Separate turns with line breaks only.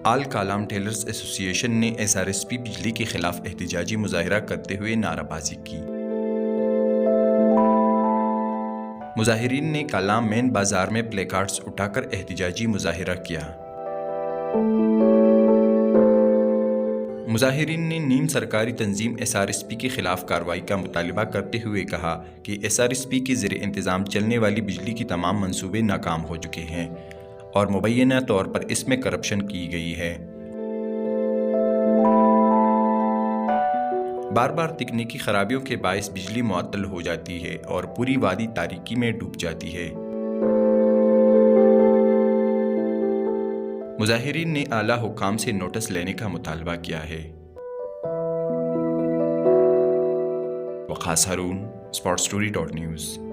آل Kalam tellers ایسوسی ایشن نے SRSP بجلی کے خلاف احتجاجی مظاہرہ کرتے ہوئے نعرہ بازی کی۔ مظاہرین نے کالام مین بازار میں پلے کارڈز اٹھا کر احتجاجی مظاہرہ کیا۔ مظاہرین نے نیم سرکاری تنظیم SRSP کے خلاف کارروائی کا مطالبہ کرتے ہوئے کہا کہ SRSP کے زیر انتظام چلنے والی بجلی کی تمام منصوبے ناکام ہو چکے ہیں اور مبینہ طور پر اس میں کرپشن کی گئی ہے۔ بار بار تکنیکی خرابیوں کے باعث بجلی معطل ہو جاتی ہے اور پوری وادی تاریکی میں ڈوب جاتی ہے۔ مظاہرین نے اعلیٰ حکام سے نوٹس لینے کا مطالبہ کیا ہے۔ وقاص ہارون، SportsStory.News۔